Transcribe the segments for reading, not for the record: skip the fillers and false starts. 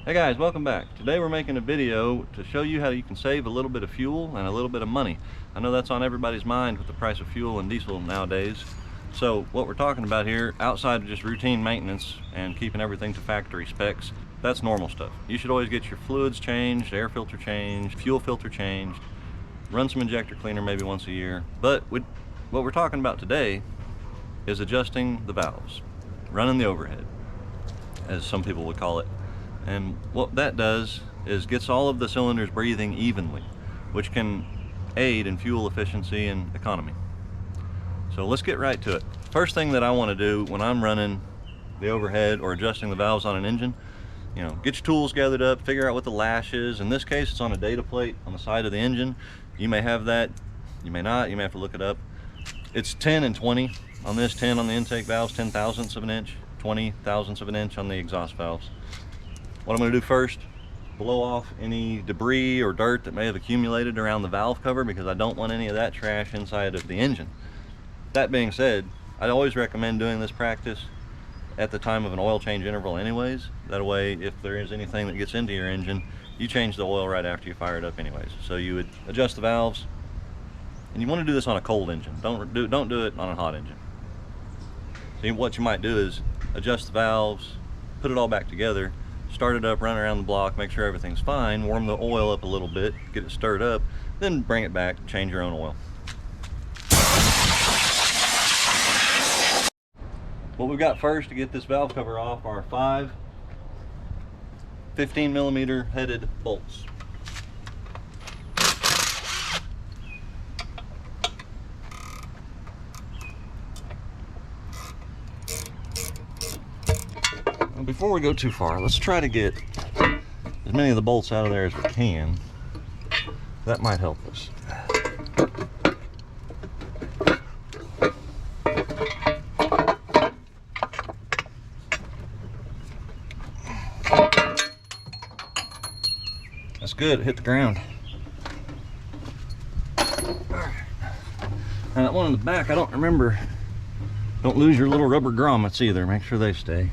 Hey guys, welcome back. Today we're making a video to show you how you can save a little bit of fuel and a little bit of money. I know that's on everybody's mind with the price of fuel and diesel nowadays. So what we're talking about here, outside of just routine maintenance and keeping everything to factory specs, that's normal stuff. You should always get your fluids changed, air filter changed, fuel filter changed, run some injector cleaner maybe once a year. But what we're talking about today is adjusting the valves, running the overhead, as some people would call it. And what that does is gets all of the cylinders breathing evenly, which can aid in fuel efficiency and economy. So let's get right to it. First thing that I want to do when I'm running the overhead or adjusting the valves on an engine, get your tools gathered up, figure out what the lash is. In this case, it's on a data plate on the side of the engine. You may have that, you may not, you may have to look it up. It's 10 and 20 on this, 10 on the intake valves, 10 thousandths of an inch, 20 thousandths of an inch on the exhaust valves. What I'm going to do first, blow off any debris or dirt that may have accumulated around the valve cover, because I don't want any of that trash inside of the engine. That being said, I always recommend doing this practice at the time of an oil change interval anyways. That way, if there is anything that gets into your engine, you change the oil right after you fire it up anyways. So you would adjust the valves, and you want to do this on a cold engine. Don't do it on a hot engine. So what you might do is adjust the valves, put it all back together, start it up, run around the block, make sure everything's fine, warm the oil up a little bit, get it stirred up, then bring it back, change your own oil. What we've got first to get this valve cover off are 5 15mm headed bolts. Before we go too far, let's try to get as many of the bolts out of there as we can. That might help us. That's good, it hit the ground. Now that one in the back, I don't remember. Don't lose your little rubber grommets either, make sure they stay.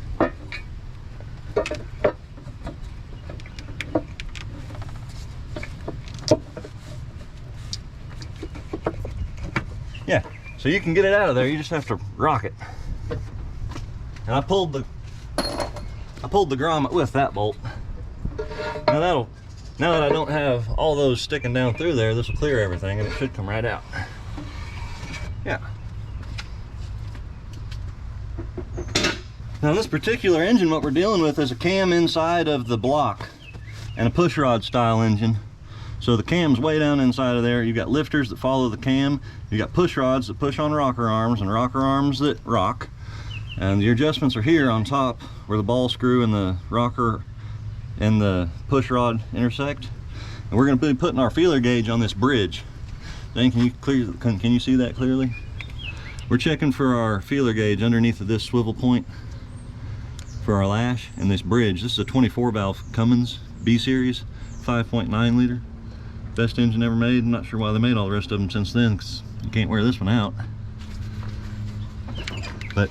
Yeah, so you can get it out of there, you just have to rock it. And I pulled the grommet with that bolt. Now that I don't have all those sticking down through there, this will clear everything and it should come right out. Yeah. Now this particular engine, what we're dealing with is a cam inside of the block and a push rod style engine. So the cam's way down inside of there. You've got lifters that follow the cam. You've got push rods that push on rocker arms and rocker arms that rock. And your adjustments are here on top where the ball screw and the rocker and the push rod intersect. And we're going to be putting our feeler gauge on this bridge. Dan, can you see that clearly? We're checking for our feeler gauge underneath of this swivel point for our lash and this bridge. This is a 24 valve Cummins B series, 5.9 liter. Best engine ever made. I'm not sure why they made all the rest of them since then, because you can't wear this one out. But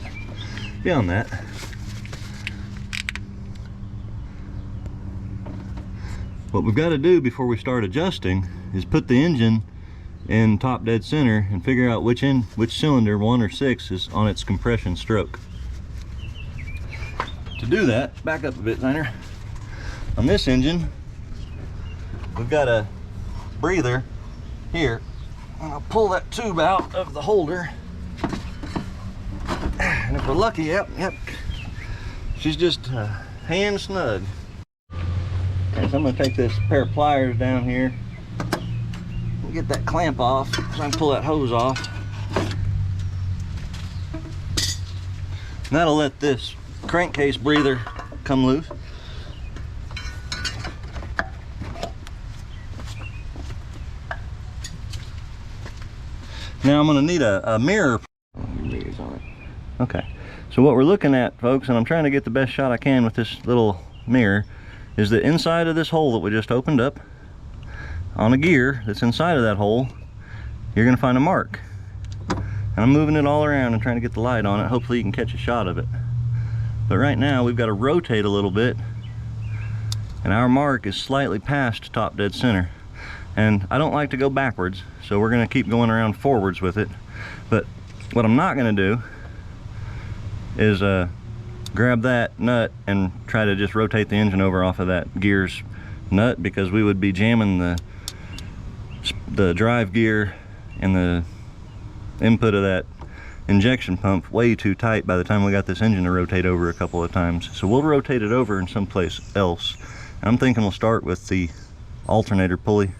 beyond that, what we've got to do before we start adjusting is put the engine in top dead center and figure out which cylinder, 1 or 6, is on its compression stroke. To do that, back up a bit, Ziner. On this engine, we've got a breather here, and I'll pull that tube out of the holder, and if we're lucky, yep, she's just hand snug. Okay, so I'm going to take this pair of pliers down here and get that clamp off so I can pull that hose off, and that'll let this crankcase breather come loose. Now I'm going to need a mirror. Okay, so what we're looking at, folks, and I'm trying to get the best shot I can with this little mirror, is that inside of this hole that we just opened up, on a gear that's inside of that hole, you're going to find a mark. And I'm moving it all around and trying to get the light on it. Hopefully you can catch a shot of it. But right now we've got to rotate a little bit and our mark is slightly past top dead center. And I don't like to go backwards, so we're going to keep going around forwards with it. But what I'm not going to do is grab that nut and try to just rotate the engine over off of that gear's nut, because we would be jamming the drive gear and the input of that injection pump way too tight by the time we got this engine to rotate over a couple of times. So we'll rotate it over in someplace else. I'm thinking we'll start with the alternator pulley,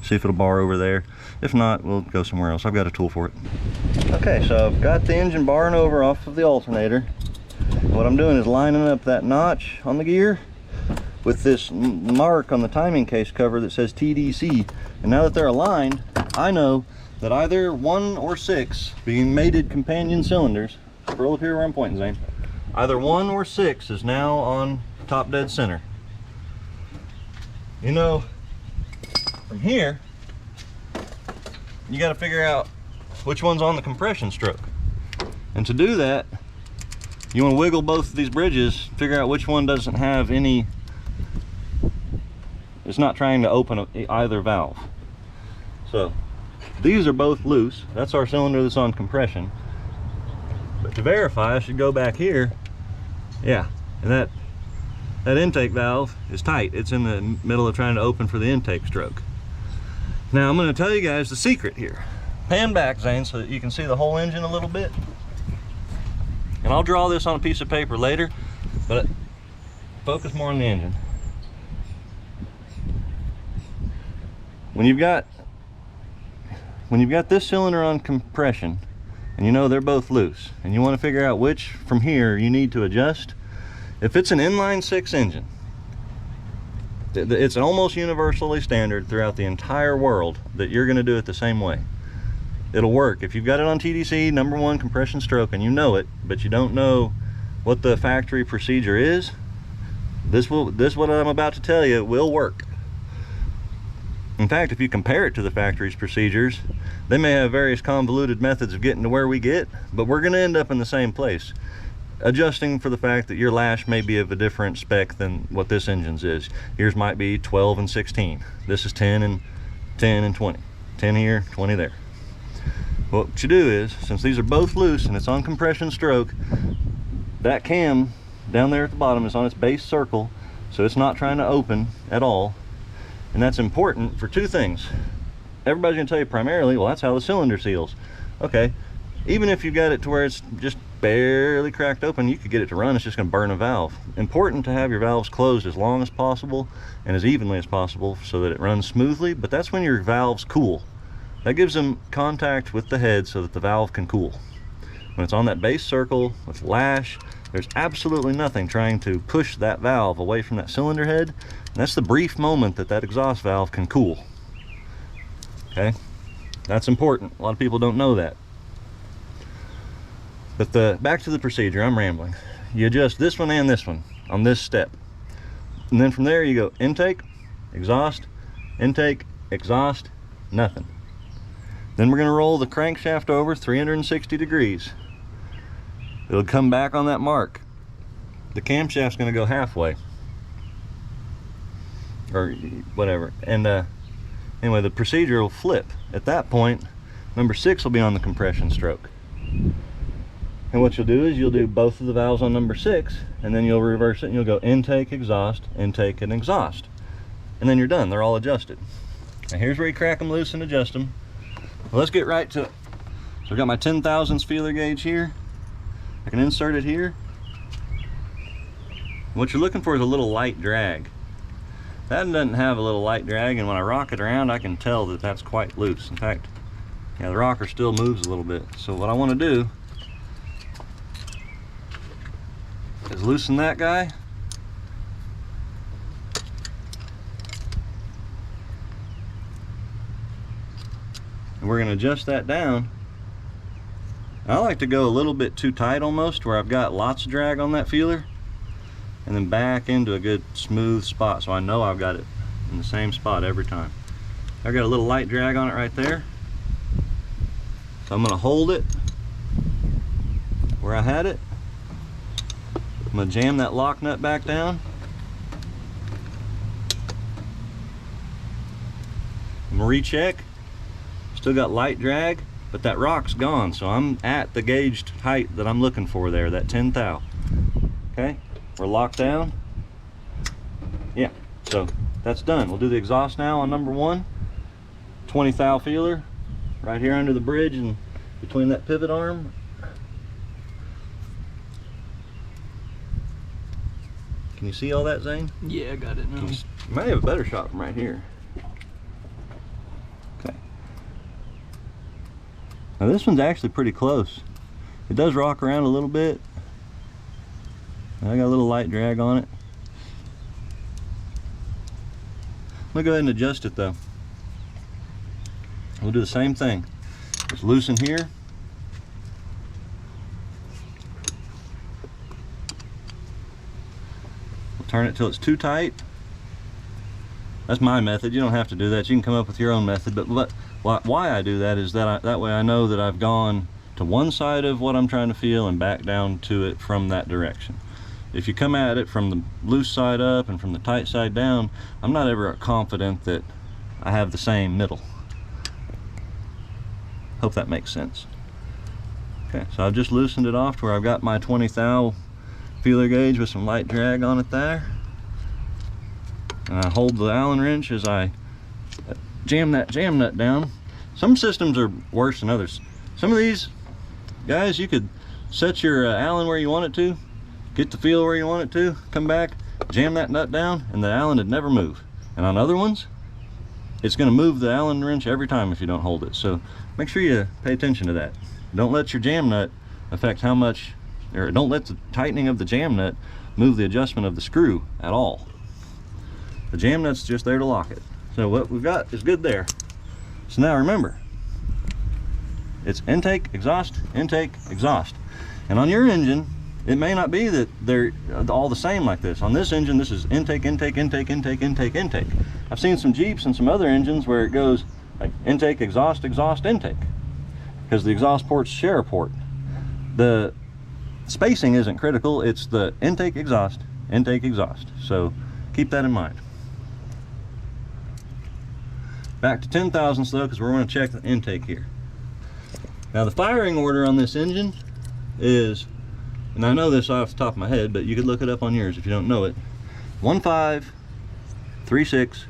see if it'll bar over there. If not, we'll go somewhere else. I've got a tool for it. Okay, so I've got the engine barring over off of the alternator. What I'm doing is lining up that notch on the gear with this mark on the timing case cover that says TDC. And now that they're aligned, I know that either 1 or 6, being mated companion cylinders, scroll up here where I'm pointing, Zane, either 1 or 6 is now on top dead center. You know, from here, you got to figure out which one's on the compression stroke. And to do that, you want to wiggle both of these bridges, figure out which one doesn't have any, it's not trying to open either valve. So these are both loose. That's our cylinder that's on compression. But to verify, I should go back here. Yeah, and that intake valve is tight. It's in the middle of trying to open for the intake stroke. Now I'm going to tell you guys the secret here. Pan back, Zane, so that you can see the whole engine a little bit. And I'll draw this on a piece of paper later, but focus more on the engine. When you've got this cylinder on compression, and you know they're both loose, and you want to figure out which from here you need to adjust, if it's an inline 6 engine, it's almost universally standard throughout the entire world that you're going to do it the same way. It'll work. If you've got it on TDC, number 1 compression stroke, and you know it, but you don't know what the factory procedure is, this what I'm about to tell you will work. In fact, if you compare it to the factory's procedures, they may have various convoluted methods of getting to where we get, but we're going to end up in the same place, adjusting for the fact that your lash may be of a different spec than what this engine's is. Yours might be 12 and 16. This is 10 and 20. 10 here, 20 there. What you do is, since these are both loose and it's on compression stroke, that cam down there at the bottom is on its base circle, so it's not trying to open at all. And that's important for 2 things. Everybody's going to tell you primarily, well, that's how the cylinder seals. Okay, even if you've got it to where it's just barely cracked open, you could get it to run, it's just going to burn a valve. Important to have your valves closed as long as possible and as evenly as possible so that it runs smoothly, but that's when your valves cool. That gives them contact with the head so that the valve can cool. When it's on that base circle with lash, there's absolutely nothing trying to push that valve away from that cylinder head. And that's the brief moment that that exhaust valve can cool. Okay, that's important. A lot of people don't know that. But back to the procedure, I'm rambling. You adjust this one and this one on this step. And then from there you go intake, exhaust, nothing. Then we're going to roll the crankshaft over 360 degrees. It'll come back on that mark. The camshaft's going to go halfway. Or whatever. And anyway, the procedure will flip. At that point, number 6 will be on the compression stroke. And what you'll do is you'll do both of the valves on number 6, and then you'll reverse it and you'll go intake, intake, and exhaust. And then you're done. They're all adjusted. Now here's where you crack them loose and adjust them. Well, let's get right to it. So I've got my 10 thousandths feeler gauge here. I can insert it here. What you're looking for is a little light drag. That doesn't have a little light drag, and when I rock it around, I can tell that that's quite loose. In fact, yeah, the rocker still moves a little bit. So what I want to do is loosen that guy. And we're going to adjust that down. I like to go a little bit too tight almost, where I've got lots of drag on that feeler, and then back into a good smooth spot so I know I've got it in the same spot every time. I've got a little light drag on it right there, so I'm going to hold it where I had it. I'm going to jam that lock nut back down, gonna recheck. Still got light drag, but that rock's gone, so I'm at the gauged height that I'm looking for there, that 10 thou. Okay, we're locked down. Yeah, so that's done. We'll do the exhaust now on number 1. 20 thou feeler right here under the bridge and between that pivot arm. Can you see all that, Zane? Yeah, I got it now. You might have a better shot from right here. Okay. Now this one's actually pretty close. It does rock around a little bit. I got a little light drag on it. I'm gonna go ahead and adjust it though. We'll do the same thing. Just loosen here. We'll turn it till it's too tight. That's my method. You don't have to do that. You can come up with your own method. But why I do that is that that way I know that I've gone to one side of what I'm trying to feel and back down to it from that direction. If you come at it from the loose side up and from the tight side down, I'm not ever confident that I have the same middle. Hope that makes sense. Okay, so I've just loosened it off to where I've got my 20 thou feeler gauge with some light drag on it there. And I hold the Allen wrench as I jam that jam nut down. Some systems are worse than others. Some of these, guys, you could set your Allen where you want it to, get the feel where you want it to, come back, jam that nut down, and the Allen would never move. And on other ones, it's going to move the Allen wrench every time if you don't hold it. So make sure you pay attention to that. Don't let your jam nut affect how much, or don't let the tightening of the jam nut move the adjustment of the screw at all. The jam nut's just there to lock it. So what we've got is good there. So now remember, it's intake, exhaust, intake, exhaust. And on your engine, it may not be that they're all the same like this. On this engine, this is intake, intake, intake, intake, intake, intake. I've seen some Jeeps and some other engines where it goes like intake, exhaust, exhaust, intake, because the exhaust ports share a port. The spacing isn't critical, it's the intake, exhaust, intake, exhaust. So keep that in mind. Back to 10 thousandths though, because we're going to check the intake here. Now the firing order on this engine is, and I know this off the top of my head, but you could look it up on yours if you don't know it. 1-5, 3-6,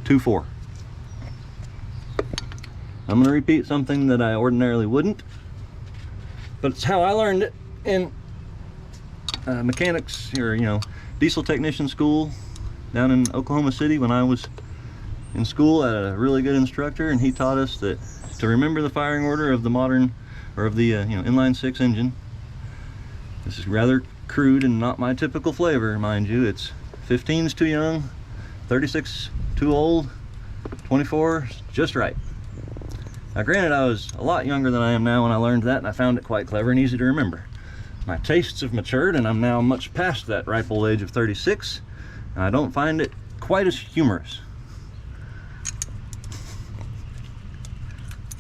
2-4. I'm going to repeat something that I ordinarily wouldn't, but it's how I learned it in mechanics, or diesel technician school down in Oklahoma City when I was in school. At a really good instructor, and he taught us that to remember the firing order of the modern, or of the inline 6 engine. This is rather crude and not my typical flavor, mind you. It's 15's too young, 36 too old, 24 just right. Now granted, I was a lot younger than I am now when I learned that, and I found it quite clever and easy to remember. My tastes have matured, and I'm now much past that ripe old age of 36, and I don't find it quite as humorous.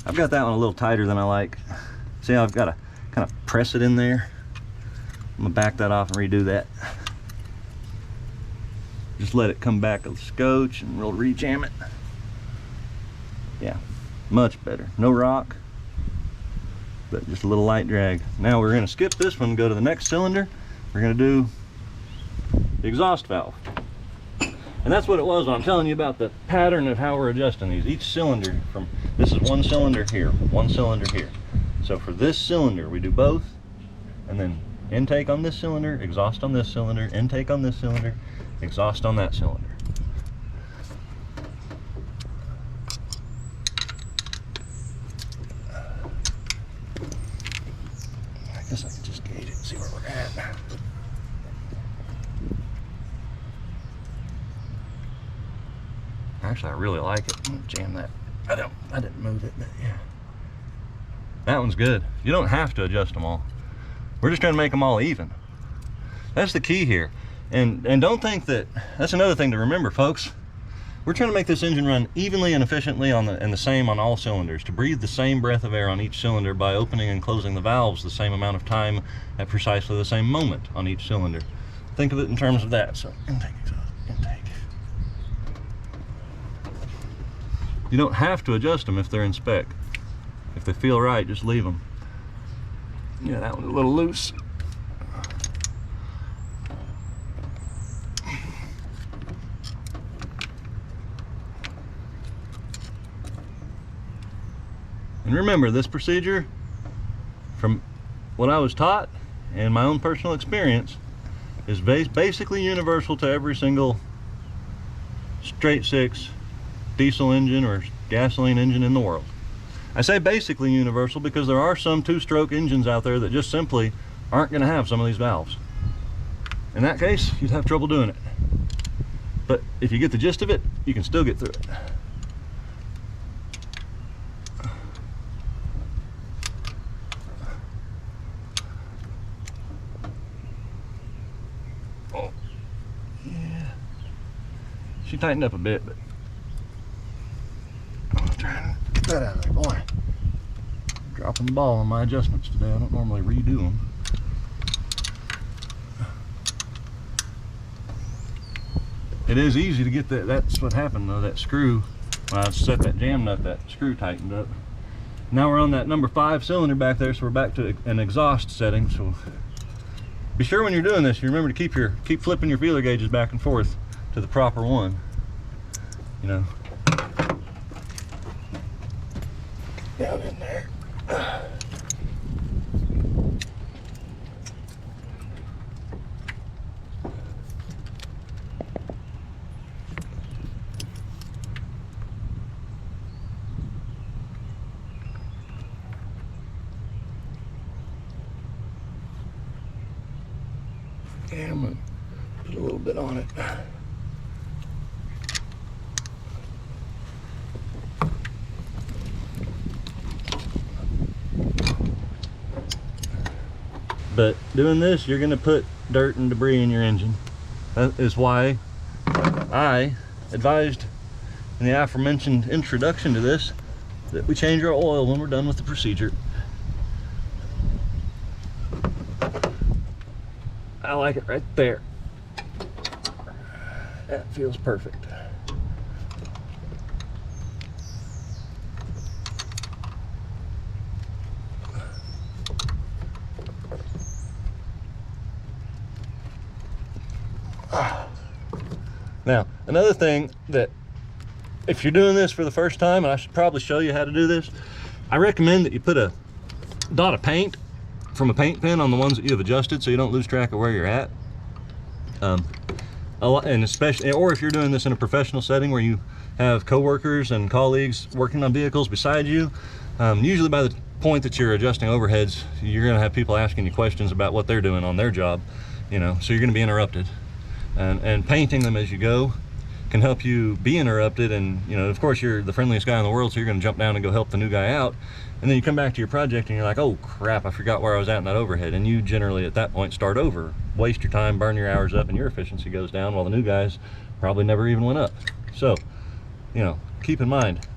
I've got that one a little tighter than I like. See how I've got to kind of press it in there? I'm gonna back that off and redo that. Just let it come back a scotch and we'll re-jam it. Yeah, much better. No rock, but just a little light drag. Now we're gonna skip this one and go to the next cylinder. We're gonna do the exhaust valve. And that's what it was when I'm telling you about the pattern of how we're adjusting these. Each cylinder, from this is one cylinder here, one cylinder here. So for this cylinder, we do both, and then intake on this cylinder, exhaust on this cylinder, intake on this cylinder, exhaust on that cylinder. I guess I can just gauge it and see where we're at. Actually, I really like it. I'm gonna jam that. I didn't move it, but yeah. That one's good. You don't have to adjust them all. We're just trying to make them all even. That's the key here. And don't think that, that's another thing to remember, folks. We're trying to make this engine run evenly and efficiently and the same on all cylinders, to breathe the same breath of air on each cylinder by opening and closing the valves the same amount of time at precisely the same moment on each cylinder. Think of it in terms of that. So intake, exhaust, intake. You don't have to adjust them if they're in spec. If they feel right, just leave them. Yeah, that one's a little loose. And remember, this procedure, from what I was taught and my own personal experience, is basically universal to every single straight six diesel engine or gasoline engine in the world. I say basically universal because there are some two-stroke engines out there that just simply aren't going to have some of these valves. In that case, you'd have trouble doing it. But if you get the gist of it, you can still get through it. Oh, yeah. She tightened up a bit, but I'm trying to get that out of there, boy. Dropping the ball on my adjustments today. I don't normally redo them. It is easy to get that. That's what happened though, that screw, when I set that jam nut, that screw tightened up. Now we're on that number 5 cylinder back there, so we're back to an exhaust setting. So be sure when you're doing this, you remember to keep flipping your feeler gauges back and forth to the proper one. You know. Down in there. Okay, I'm gonna put a little bit on it. But doing this, you're gonna put dirt and debris in your engine. That is why I advised in the aforementioned introduction to this that we change our oil when we're done with the procedure. I like it right there. That feels perfect. Now, another thing that, if you're doing this for the first time, and I should probably show you how to do this, I recommend that you put a dot of paint from a paint pen on the ones that you have adjusted so you don't lose track of where you're at. And especially, or if you're doing this in a professional setting where you have coworkers and colleagues working on vehicles beside you, usually by the point that you're adjusting overheads, you're going to have people asking you questions about what they're doing on their job, you know, so you're going to be interrupted. And painting them as you go can help you be interrupted. And you know, of course, you're the friendliest guy in the world, so you're going to jump down and go help the new guy out, and then you come back to your project and you're like, oh crap, I forgot where I was at in that overhead. And you generally at that point start over, waste your time, burn your hours up, and your efficiency goes down while the new guys probably never even went up. So, you know, keep in mind,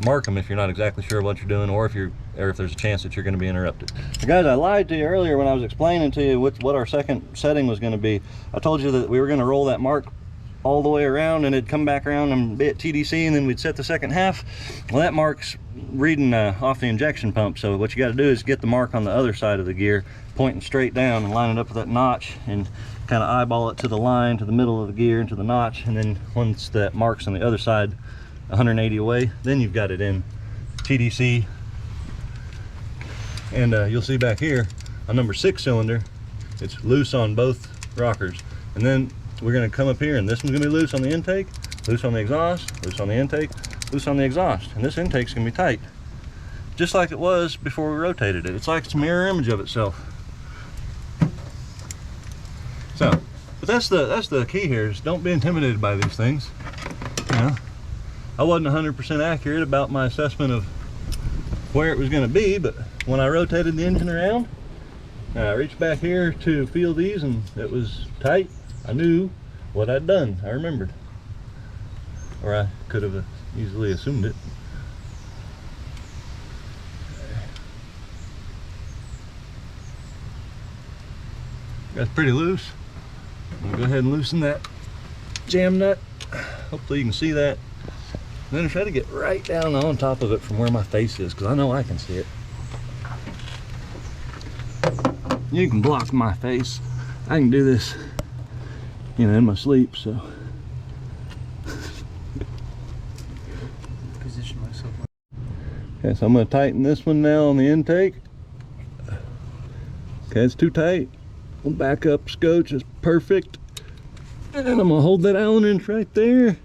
mark them if you're not exactly sure what you're doing, or if there's a chance that you're going to be interrupted. So guys, I lied to you earlier when I was explaining to you what our second setting was going to be. I told you that we were going to roll that mark all the way around and it'd come back around and be at TDC, and then we'd set the second half. Well, that mark's reading off the injection pump, so what you got to do is get the mark on the other side of the gear, pointing straight down, and line it up with that notch and kind of eyeball it to the line, to the middle of the gear, and to the notch. And then once that mark's on the other side 180 away, then you've got it in TDC. And you'll see back here on number 6 cylinder, it's loose on both rockers. And then we're going to come up here, and this one's going to be loose on the intake, loose on the exhaust, loose on the intake, loose on the exhaust. And this intake's going to be tight, just like it was before we rotated it. It's like it's a mirror image of itself. So, but that's the key here, is don't be intimidated by these things. You know, I wasn't 100% accurate about my assessment of where it was going to be, but when I rotated the engine around, I reached back here to feel these, and it was tight. I knew what I'd done. I remembered, or I could have easily assumed it. That's pretty loose. I'm gonna go ahead and loosen that jam nut. Hopefully you can see that. then I try to get right down on top of it from where my face is, because I know I can see it. You can block my face. I can do this, you know, in my sleep, so. Position myself. Okay, so I'm going to tighten this one now on the intake. Okay, it's too tight. We'll back up scotch, it's perfect. And I'm going to hold that Allen wrench right there.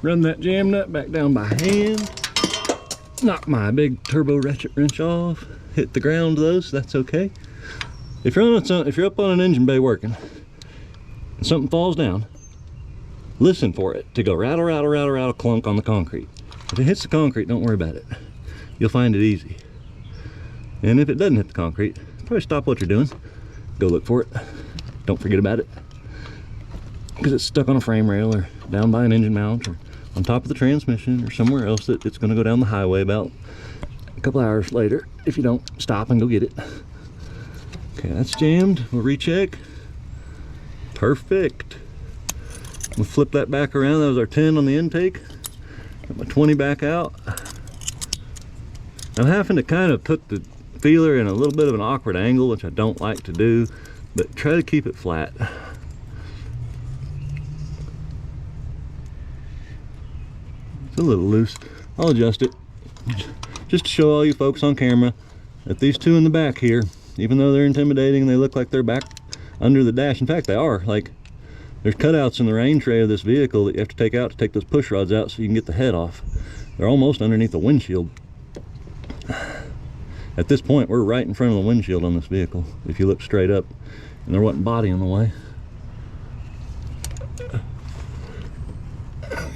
Run that jam nut back down by hand. Knock my big turbo ratchet wrench off. Hit the ground though, so that's okay. If you're up on an engine bay working and something falls down, listen for it to go rattle, rattle, rattle, rattle, clunk on the concrete. If it hits the concrete, don't worry about it. You'll find it easy. And if it doesn't hit the concrete, probably stop what you're doing. Go look for it. Don't forget about it. Because it's stuck on a frame rail or down by an engine mount or on top of the transmission or somewhere else that it's going to go down the highway about a couple hours later if you don't stop and go get it. Okay, that's jammed. We'll recheck. Perfect. We'll flip that back around. That was our 10 on the intake. Got my 20 back out. I'm having to kind of put the feeler in a little bit of an awkward angle, which I don't like to do, but try to keep it flat. It's a little loose. I'll adjust it. Just to show all you folks on camera that these two in the back here, even though they're intimidating, they look like they're back under the dash. In fact, they are. Like, there's cutouts in the rain tray of this vehicle that you have to take out to take those push rods out so you can get the head off. They're almost underneath the windshield. At this point, we're right in front of the windshield on this vehicle, if you look straight up, and there wasn't body in the way.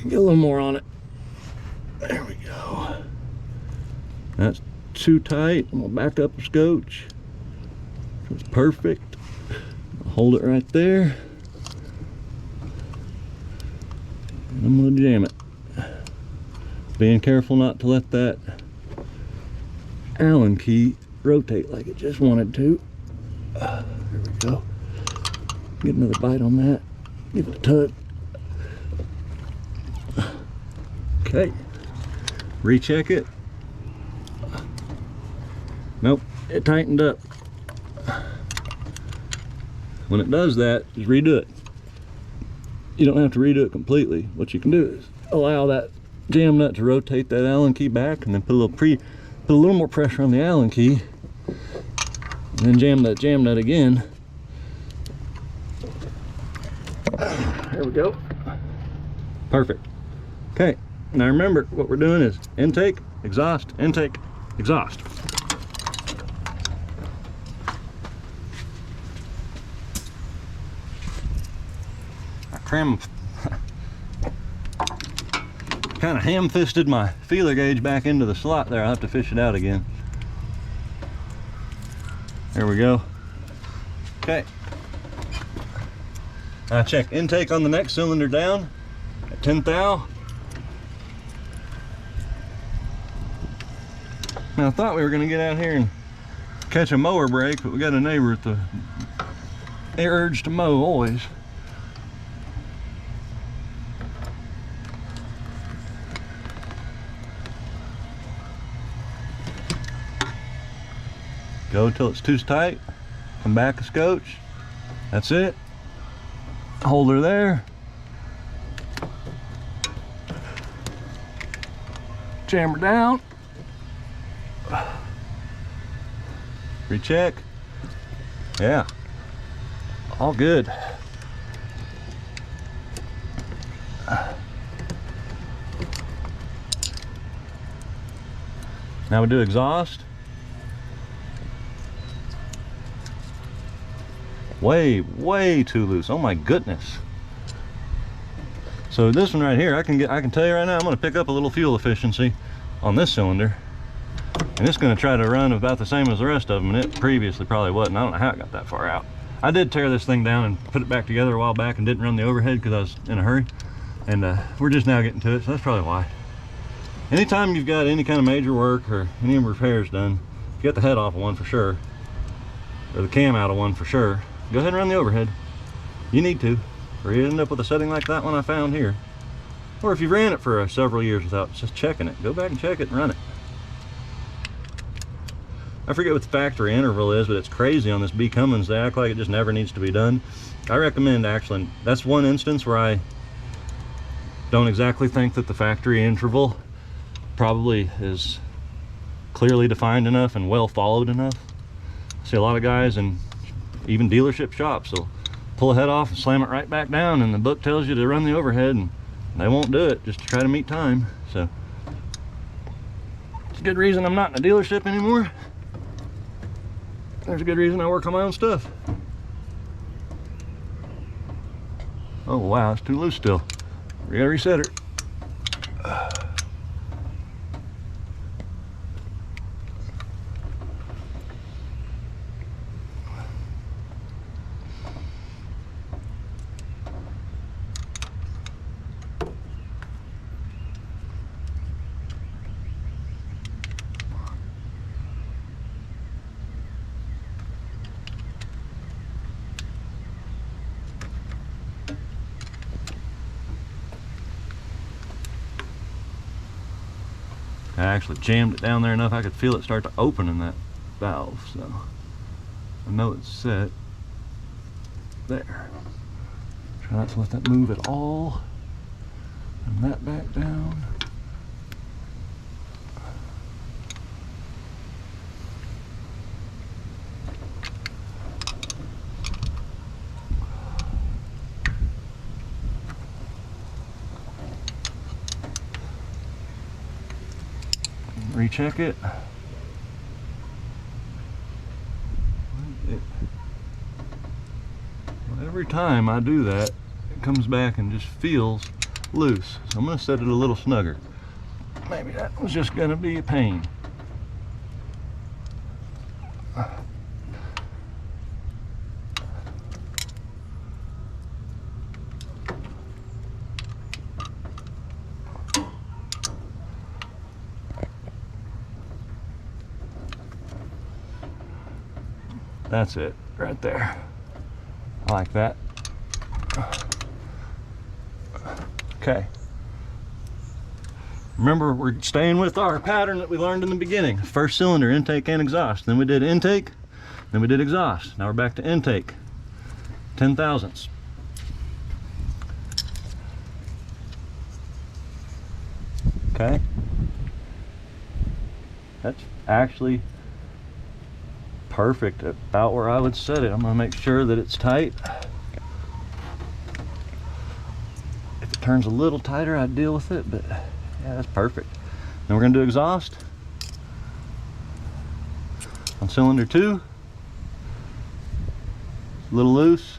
Get a little more on it. There we go. That's too tight. I'm gonna back up a scotch. It's perfect. I'll hold it right there. And I'm gonna jam it. Being careful not to let that Allen key rotate like it just wanted to. There we go. Get another bite on that. Give it a tug. Okay. Recheck it. Nope, it tightened up. When it does that, just redo it. You don't have to redo it completely. What you can do is allow that jam nut to rotate that Allen key back, and then put a little more pressure on the Allen key, and then jam that jam nut again. There we go. Perfect. Okay, now remember what we're doing is intake, exhaust, intake, exhaust. Kind of ham-fisted my feeler gauge back into the slot there. I'll have to fish it out again. There we go. Okay. I check intake on the next cylinder down at 10 thou. Now I thought we were going to get out here and catch a mower break, but we got a neighbor with the urge to mow always. Go till it's too tight, come back a scotch, that's it. Hold her there. Jam her down. Recheck. Yeah, all good. Now we do exhaust. Way too loose. Oh my goodness. So this one right here, I can tell you right now, I'm going to pick up a little fuel efficiency on this cylinder, and it's going to try to run about the same as the rest of them, and it previously probably wasn't. I don't know how it got that far out. I did tear this thing down and put it back together a while back and didn't run the overhead because I was in a hurry, and we're just now getting to it, so that's probably why. Anytime you've got any kind of major work or any repairs done, get the head off of one for sure, or the cam out of one for sure. Go ahead and run the overhead. You need to, or you end up with a setting like that one I found here. Or if you ran it for several years without just checking it, go back and check it and run it. I forget what the factory interval is, but it's crazy on this B. Cummins. They act like it just never needs to be done. I recommend actually, that's one instance where I don't exactly think that the factory interval probably is clearly defined enough and well followed enough. I see a lot of guys and even dealership shops will pull a head off and slam it right back down, and the book tells you to run the overhead, and they won't do it just to try to meet time. So it's a good reason I'm not in a dealership anymore. There's a good reason I work on my own stuff. Oh wow, it's too loose still. We gotta reset it. I actually jammed it down there enough I could feel it start to open in that valve, so I know it's set. There. Try not to let that move at all. And that back down. Recheck it. Every time I do that, it comes back and just feels loose. So I'm going to set it a little snugger. Maybe that was just going to be a pain. That's it, right there. I like that. Okay. Remember, we're staying with our pattern that we learned in the beginning. First cylinder, intake and exhaust. Then we did intake, then we did exhaust. Now we're back to intake. 10 thousandths. Okay. That's actually perfect, about where I would set it. I'm gonna make sure that it's tight. If it turns a little tighter, I'd deal with it, but yeah, that's perfect. Then we're gonna do exhaust on cylinder 2. A little loose.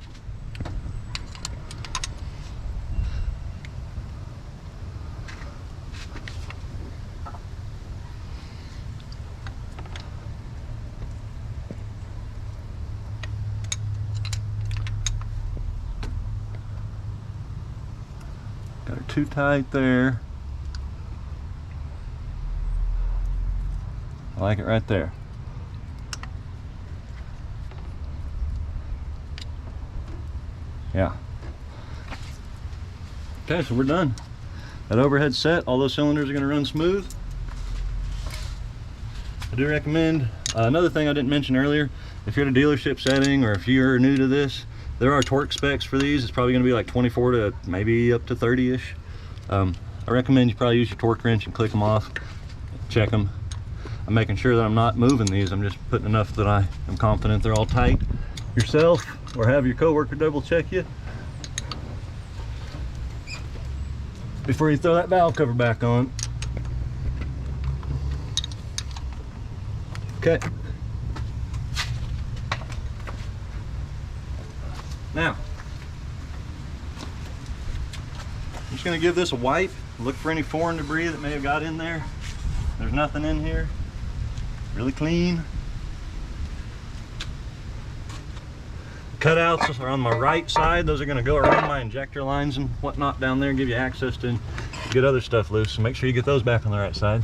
Got her too tight there. I like it right there. Yeah. Okay, so we're done. That overhead's set. All those cylinders are going to run smooth. I do recommend, another thing I didn't mention earlier, if you're at a dealership setting or if you're new to this, there are torque specs for these. It's probably going to be like 24 to maybe up to 30-ish. I recommend you probably use your torque wrench and click them off, check them. I'm making sure that I'm not moving these. I'm just putting enough that I am confident they're all tight. Yourself or have your coworker double check you before you throw that valve cover back on. Okay. Now, I'm just going to give this a wipe, look for any foreign debris that may have got in there. There's nothing in here. Really clean. Cutouts are on my right side. Those are going to go around my injector lines and whatnot down there and give you access to get other stuff loose. So make sure you get those back on the right side.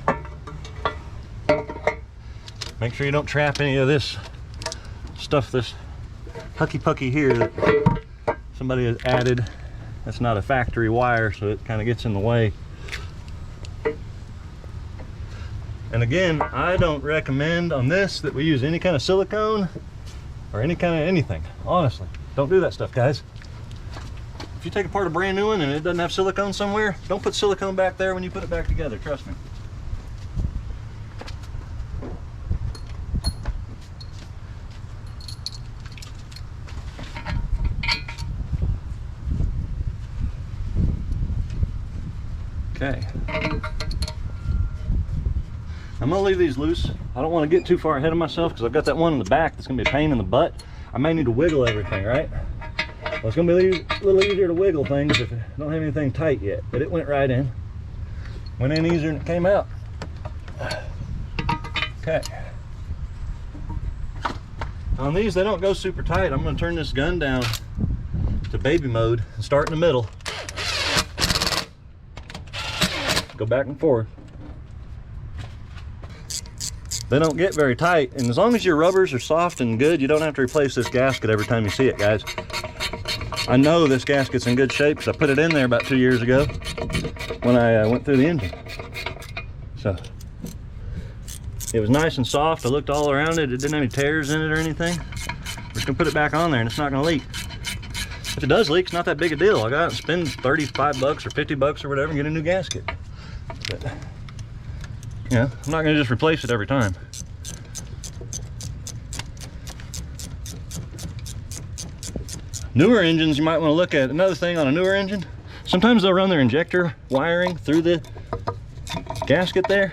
Make sure you don't trap any of this stuff, this hucky pucky here that somebody has added. That's not a factory wire, so it kind of gets in the way. And again, I don't recommend on this that we use any kind of silicone or any kind of anything. Honestly, don't do that stuff, guys. If you take apart a brand new one and it doesn't have silicone somewhere, don't put silicone back there when you put it back together, trust me. Okay. I'm gonna leave these loose. I don't want to get too far ahead of myself because I've got that one in the back that's gonna be a pain in the butt. I may need to wiggle everything, right? Well, it's gonna be a little easier to wiggle things if I don't have anything tight yet, but it went right in. Went in easier than it came out. Okay. On these, they don't go super tight. I'm gonna turn this gun down to baby mode and start in the middle. Go back and forth. They don't get very tight, and as long as your rubbers are soft and good, you don't have to replace this gasket every time you see it, guys. I know this gasket's in good shape because I put it in there about 2 years ago when I went through the engine. So it was nice and soft. I looked all around it. It didn't have any tears in it or anything. We're just gonna put it back on there and it's not gonna leak. If it does leak, it's not that big a deal. I got to spend 35 bucks or 50 bucks or whatever and get a new gasket. But, yeah, I'm not gonna just replace it every time. Newer engines, you might want to look at another thing on a newer engine. Sometimes they'll run their injector wiring through the gasket there.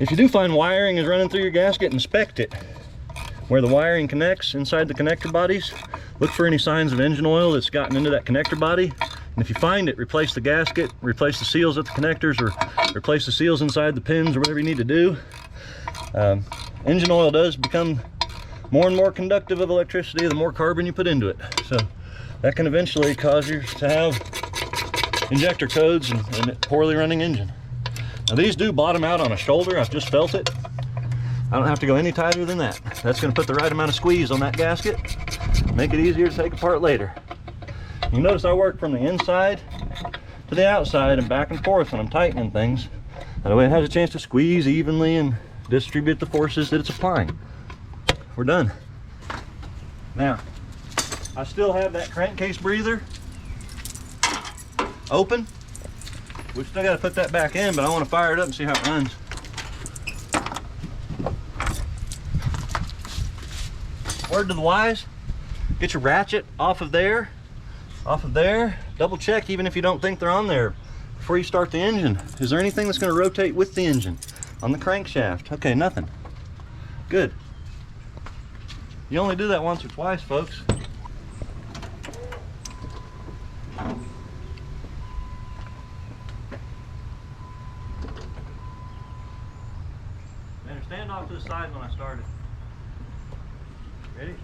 If you do find wiring is running through your gasket, inspect it. Where the wiring connects inside the connector bodies, look for any signs of engine oil that's gotten into that connector body. And if you find it, replace the gasket, replace the seals at the connectors, or replace the seals inside the pins, or whatever you need to do. Engine oil does become more and more conductive of electricity the more carbon you put into it. So that can eventually cause you to have injector codes and a poorly running engine. Now these do bottom out on a shoulder. I've just felt it. I don't have to go any tighter than that. That's going to put the right amount of squeeze on that gasket, make it easier to take apart later. You notice I work from the inside to the outside and back and forth when I'm tightening things. That way it has a chance to squeeze evenly and distribute the forces that it's applying. We're done. Now, I still have that crankcase breather open. We've still got to put that back in, but I want to fire it up and see how it runs. Word to the wise, get your ratchet off of there. Double check even if you don't think they're on there before you start the engine. Is there anything that's going to rotate with the engine on the crankshaft? Okay, nothing. Good. You only do that once or twice, folks. Stand off to the side when I start it. Ready?